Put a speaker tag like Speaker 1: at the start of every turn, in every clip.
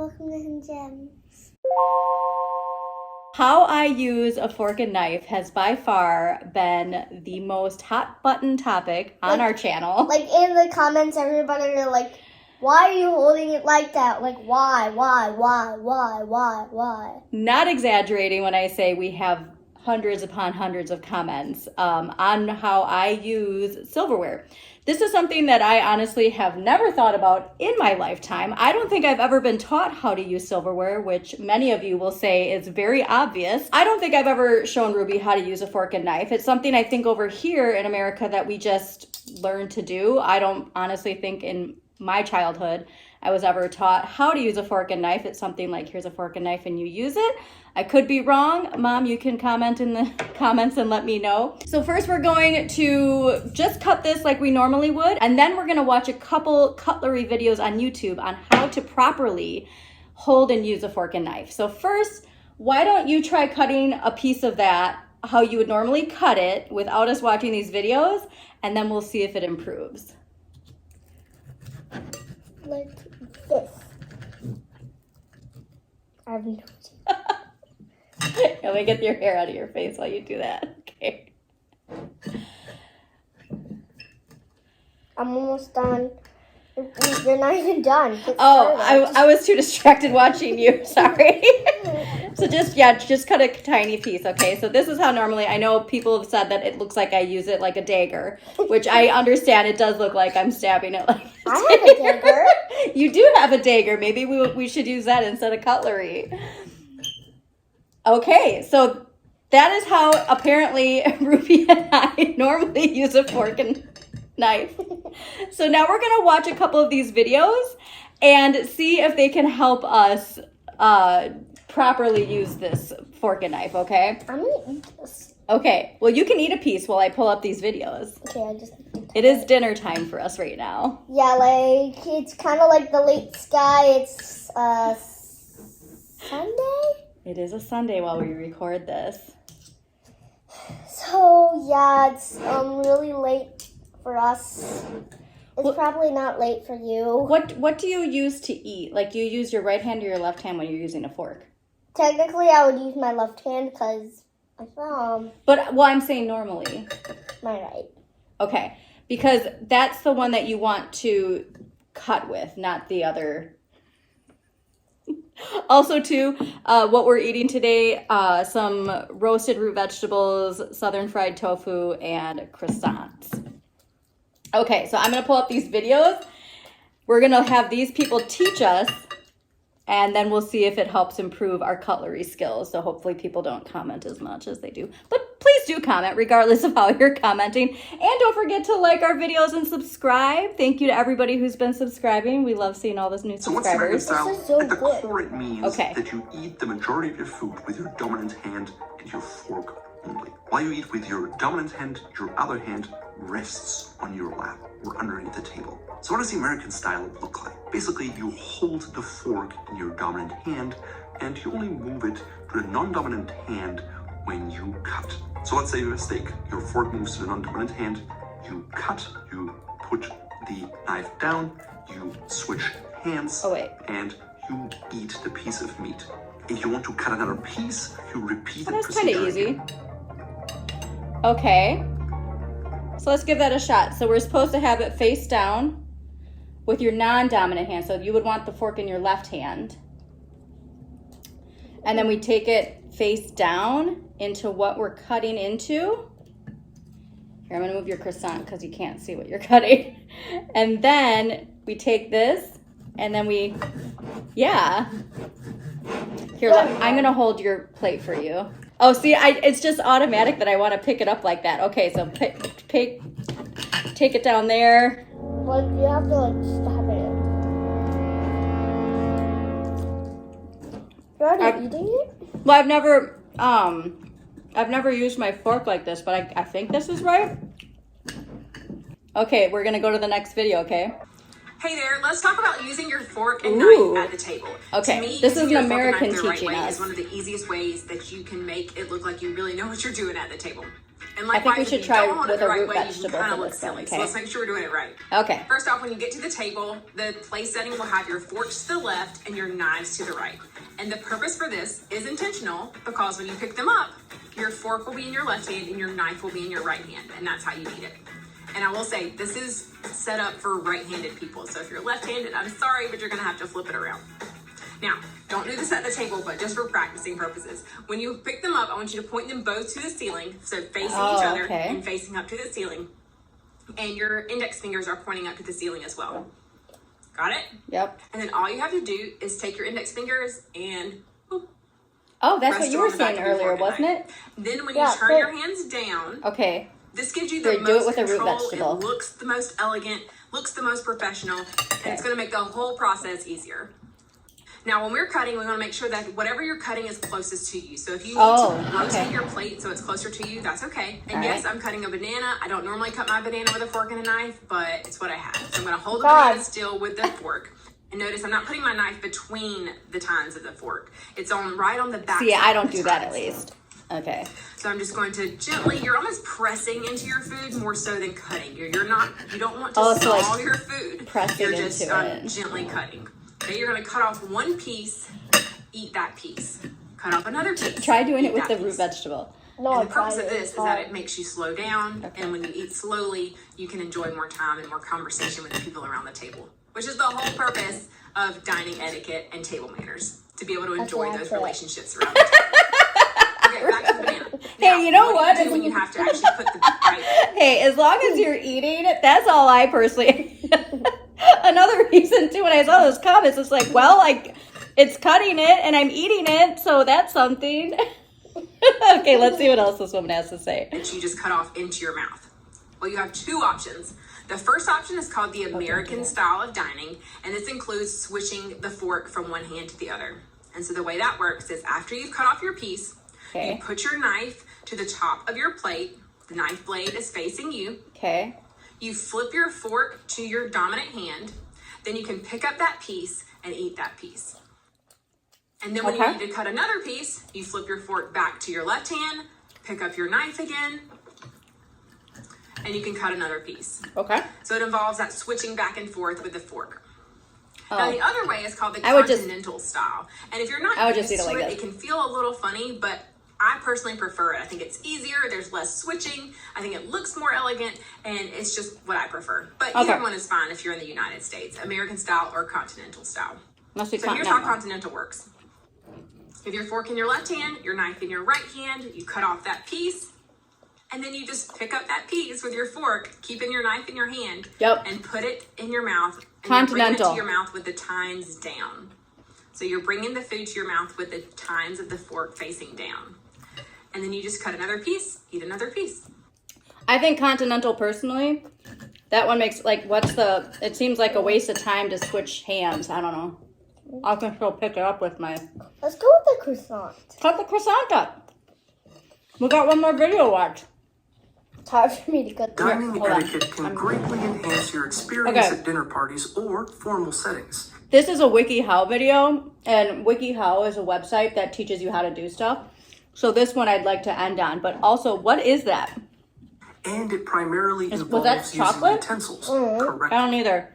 Speaker 1: welcome to Hidden Gems.
Speaker 2: How I use a fork and knife has by far been the most hot button topic on our channel.
Speaker 1: Like in the comments, everybody are like, why are you holding it like that? Like, why?
Speaker 2: Not exaggerating when I say we have hundreds upon hundreds of comments on how I use silverware. This is something that I honestly have never thought about in my lifetime. I don't think I've ever been taught how to use silverware, which many of you will say is very obvious. I don't think I've ever shown Ruby how to use a fork and knife. It's something I think over here in America that we just learned to do. I don't honestly think in my childhood I was ever taught how to use a fork and knife. It's something like, here's a fork and knife and you use it. I could be wrong. Mom, you can comment in the comments and let me know. So first we're going to just cut this like we normally would, and then we're gonna watch a couple cutlery videos on YouTube on how to properly hold and use a fork and knife. So first, why don't you try cutting a piece of that how you would normally cut it without us watching these videos, and then we'll see if it improves.
Speaker 1: Like this. I've no
Speaker 2: Let me get your hair out of your face while you do that. Okay.
Speaker 1: I'm almost done. You're not even done.
Speaker 2: Oh, I was too distracted watching you. Sorry. So just cut a tiny piece, okay? So this is how normally, I know people have said that it looks like I use it like a dagger, which I understand it does look like I'm stabbing it like
Speaker 1: I have a dagger.
Speaker 2: You do have a dagger. Maybe we should use that instead of cutlery. Okay, so that is how apparently Ruby and I normally use a fork and knife. So now we're gonna watch a couple of these videos and see if they can help us properly use this fork and knife, okay?
Speaker 1: I'm gonna eat this.
Speaker 2: Okay, well you can eat a piece while I pull up these videos.
Speaker 1: Okay,
Speaker 2: It is dinner time for us right now.
Speaker 1: Yeah, like, it's kind of like the late sky. It's Sunday?
Speaker 2: It is a Sunday while we record this.
Speaker 1: So, yeah, it's really late for us. It's probably not late for you.
Speaker 2: What do you use to eat? Like, do you use your right hand or your left hand when you're using a fork?
Speaker 1: Technically, I would use my left hand because my thumb.
Speaker 2: But, well, I'm saying normally.
Speaker 1: My right.
Speaker 2: Okay, because that's the one that you want to cut with, not the other. Also, too, what we're eating today, some roasted root vegetables, southern fried tofu, and croissants. Okay, so I'm going to pull up these videos. We're going to have these people teach us, and then we'll see if it helps improve our cutlery skills. So hopefully people don't comment as much as they do. But please do comment regardless of how you're commenting. And don't forget to like our videos and subscribe. Thank you to everybody who's been subscribing. We love seeing all those new subscribers.
Speaker 1: This is so
Speaker 3: At the
Speaker 1: good.
Speaker 3: core, it means that you eat the majority of your food with your dominant hand and your fork only. While you eat with your dominant hand, your other hand rests on your lap or underneath the table. So what does the American style look like? Basically, you hold the fork in your dominant hand and you only move it to the non-dominant hand when you cut. So let's say you have a steak. Your fork moves to the non-dominant hand, you cut, you put the knife down, you switch hands, and you eat the piece of meat. If you want to cut another piece, you repeat the procedure.
Speaker 2: That's kind of easy. Okay. So let's give that a shot. So we're supposed to have it face down with your non-dominant hand. So you would want the fork in your left hand. And then we take it face down into what we're cutting into. Here, I'm gonna move your croissant because you can't see what you're cutting. And then we take this and then we, Here, I'm gonna hold your plate for you. Oh, see, it's just automatic that I want to pick it up like that. Okay, so take it down there.
Speaker 1: Well, you have to like stab it. You're already eating it?
Speaker 2: Well, I've never used my fork like this, but I think this is right. Okay, we're gonna go to the next video, okay?
Speaker 4: Hey there, let's talk about using your fork and knife at the table.
Speaker 2: Okay,
Speaker 4: to me,
Speaker 2: this is an American
Speaker 4: teaching
Speaker 2: teaching us.
Speaker 4: Is one of the easiest ways that you can make it look like you really know what you're doing at the table. And
Speaker 2: I think
Speaker 4: likewise,
Speaker 2: we
Speaker 4: if
Speaker 2: should
Speaker 4: you
Speaker 2: try
Speaker 4: don't hold it
Speaker 2: with
Speaker 4: the
Speaker 2: a
Speaker 4: right
Speaker 2: root
Speaker 4: way, you
Speaker 2: vegetable
Speaker 4: can kind
Speaker 2: for
Speaker 4: of look
Speaker 2: this one,
Speaker 4: silly.
Speaker 2: okay?
Speaker 4: So let's make sure we're doing it right.
Speaker 2: Okay.
Speaker 4: First off, when you get to the table, the place setting will have your forks to the left and your knives to the right. And the purpose for this is intentional because when you pick them up, your fork will be in your left hand and your knife will be in your right hand. And that's how you eat it. And I will say, this is set up for right-handed people. So if you're left-handed, I'm sorry, but you're gonna have to flip it around. Now, don't do this at the table, but just for practicing purposes. When you pick them up, I want you to point them both to the ceiling, so facing each other and facing up to the ceiling. And your index fingers are pointing up to the ceiling as well. Got it?
Speaker 2: Yep.
Speaker 4: And then all you have to do is take your index fingers and boop,
Speaker 2: Oh, that's
Speaker 4: rest
Speaker 2: what you
Speaker 4: it
Speaker 2: were
Speaker 4: on the back
Speaker 2: saying
Speaker 4: of your
Speaker 2: earlier,
Speaker 4: fork and
Speaker 2: wasn't
Speaker 4: knife.
Speaker 2: it?
Speaker 4: Then when you
Speaker 1: Yeah,
Speaker 4: turn
Speaker 1: but-
Speaker 4: your hands down,
Speaker 2: Okay.
Speaker 4: this gives you
Speaker 2: Here,
Speaker 4: the
Speaker 2: do it
Speaker 4: most
Speaker 2: with a root
Speaker 4: control.
Speaker 2: vegetable.
Speaker 4: It looks the most elegant, looks the most professional, and it's going to make the whole process easier. Now, when we're cutting, we want to make sure that whatever you're cutting is closest to you. So if you need to rotate your plate so it's closer to you, that's okay. And yes, I'm cutting a banana. I don't normally cut my banana with a fork and a knife, but it's what I have. So I'm going to hold the banana still with the fork. And notice I'm not putting my knife between the tines of the fork. It's right on the back.
Speaker 2: See, I don't
Speaker 4: of the
Speaker 2: do that
Speaker 4: tines.
Speaker 2: at least. Okay.
Speaker 4: So I'm just going to gently, you're almost pressing into your food more so than cutting. You don't want to
Speaker 2: so like
Speaker 4: swallow your food.
Speaker 2: pressing
Speaker 4: You're just
Speaker 2: into it.
Speaker 4: gently cutting. Okay, you're going to cut off one piece, eat that piece. Cut off another piece.
Speaker 2: Try doing
Speaker 4: eat
Speaker 2: it with
Speaker 4: that
Speaker 2: the root
Speaker 4: piece.
Speaker 2: vegetable.
Speaker 1: No,
Speaker 4: And
Speaker 1: I
Speaker 4: the purpose
Speaker 1: tried
Speaker 4: of
Speaker 1: it.
Speaker 4: this is that it makes you slow down, and when you eat slowly, you can enjoy more time and more conversation with the people around the table, which is the whole purpose of dining etiquette and table manners, to be able to enjoy those relationships around the table. Okay, back to the banana. Now,
Speaker 2: Hey, you know what?
Speaker 4: do you do when you have to actually put the right?
Speaker 2: Hey, as long as you're eating, that's all I personally. Another reason too, when I saw those comments, it's like, well, like it's cutting it and I'm eating it, so that's something. Okay, let's see what else this woman has to say.
Speaker 4: That you just cut off into your mouth. Well, you have two options. The first option is called the American style of dining, and this includes switching the fork from one hand to the other. And so the way that works is after you've cut off your piece, you put your knife to the top of your plate. The knife blade is facing you.
Speaker 2: Okay.
Speaker 4: You flip your fork to your dominant hand. Then you can pick up that piece and eat that piece. And then when you need to cut another piece, you flip your fork back to your left hand, pick up your knife again, and you can cut another piece.
Speaker 2: Okay.
Speaker 4: So it involves that switching back and forth with the fork. Now the other way is called the
Speaker 2: I would just-
Speaker 4: continental style. And if you're not
Speaker 2: I would
Speaker 4: used
Speaker 2: just eat it
Speaker 4: to
Speaker 2: like
Speaker 4: it,
Speaker 2: this.
Speaker 4: it can feel a little funny, but I personally prefer it. I think it's easier, there's less switching, I think it looks more elegant, and it's just what I prefer. But either one is fine if you're in the United States, American style or continental style.
Speaker 2: Must be
Speaker 4: So here's how
Speaker 2: continental.
Speaker 4: continental works. You have your fork in your left hand, your knife in your right hand, you cut off that piece, and then you just pick up that piece with your fork, keeping your knife in your hand, and put it in your mouth. And you're bringing it to your mouth with the tines down. So you're bringing the food to your mouth with the tines of the fork facing down. And then you just cut another piece, eat another piece.
Speaker 2: I think continental personally, that one makes like it seems like a waste of time to switch hands. I don't know. I can still pick it up with my.
Speaker 1: Let's go with the croissant.
Speaker 2: Cut the croissant up. We got one more video to watch.
Speaker 1: It's hard for me to cut the
Speaker 5: Dining
Speaker 2: hold on.
Speaker 5: etiquette can greatly enhance your experience at dinner parties or formal settings.
Speaker 2: This is a WikiHow video, and WikiHow is a website that teaches you how to do stuff. So this one I'd like to end on, but also, what is that?
Speaker 5: And it primarily
Speaker 2: Was
Speaker 5: involves
Speaker 2: that
Speaker 5: using
Speaker 2: chocolate?
Speaker 5: utensils.
Speaker 2: I
Speaker 5: Correct.
Speaker 2: don't either.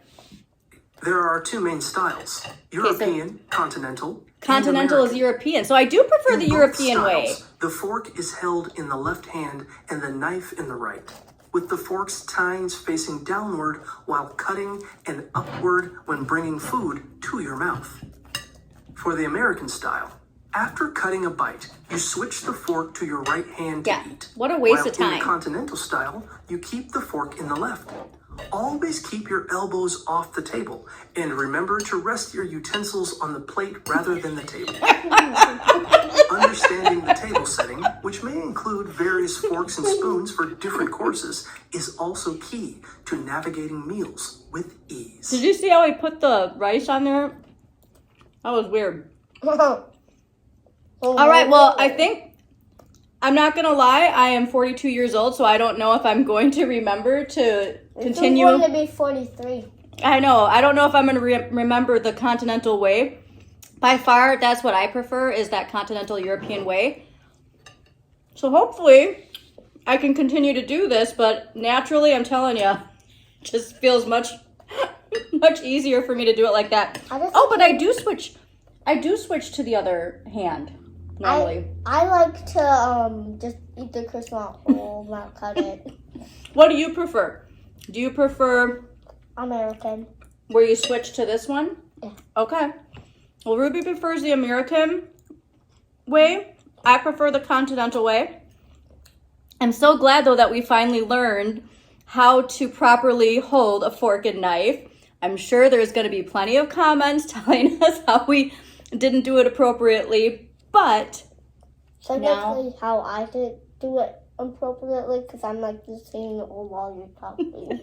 Speaker 5: There are two main styles: European, continental. and
Speaker 2: Continental is
Speaker 5: American.
Speaker 2: European, so I do prefer
Speaker 5: In
Speaker 2: the
Speaker 5: both
Speaker 2: European way.
Speaker 5: styles, the fork is held in the left hand and the knife in the right, with the fork's tines facing downward while cutting and upward when bringing food to your mouth. For the American style, after cutting a bite, you switch the fork to your right hand to eat.
Speaker 2: What a waste
Speaker 5: While
Speaker 2: of time.
Speaker 5: In the continental style, you keep the fork in the left. Always keep your elbows off the table, and remember to rest your utensils on the plate rather than the table. Understanding the table setting, which may include various forks and spoons for different courses, is also key to navigating meals with ease.
Speaker 2: Did you see how he put the rice on there? That was weird. All right, well, I think, I'm not going to lie, I am 42 years old, so I don't know if I'm going to remember to continue.
Speaker 1: I'm going to be 43.
Speaker 2: I know. I don't know if I'm going to remember the continental way. By far, that's what I prefer, is that continental European way. So hopefully, I can continue to do this, but naturally, I'm telling you, it just feels much easier for me to do it like that. Oh, but I do switch to the other hand normally.
Speaker 1: I like to just eat the croissant whole, not cut it.
Speaker 2: What do you prefer? Do you prefer
Speaker 1: American.
Speaker 2: where you switch to this one?
Speaker 1: Yeah.
Speaker 2: Okay. Well, Ruby prefers the American way. I prefer the Continental way. I'm so glad, though, that we finally learned how to properly hold a fork and knife. I'm sure there's going to be plenty of comments telling us how we didn't do it appropriately, but
Speaker 1: So definitely how I did do it appropriately, because I'm like just saying it while you're talking.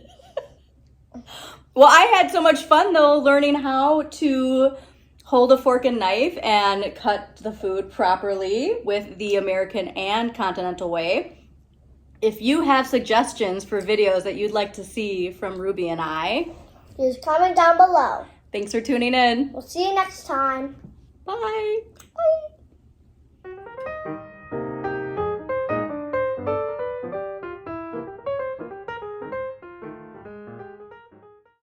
Speaker 2: well, I had so much fun, though, learning how to hold a fork and knife and cut the food properly with the American and Continental way. If you have suggestions for videos that you'd like to see from Ruby and I,
Speaker 1: Just comment down below.
Speaker 2: thanks for tuning in.
Speaker 1: We'll see you next time.
Speaker 2: Bye.
Speaker 1: Bye.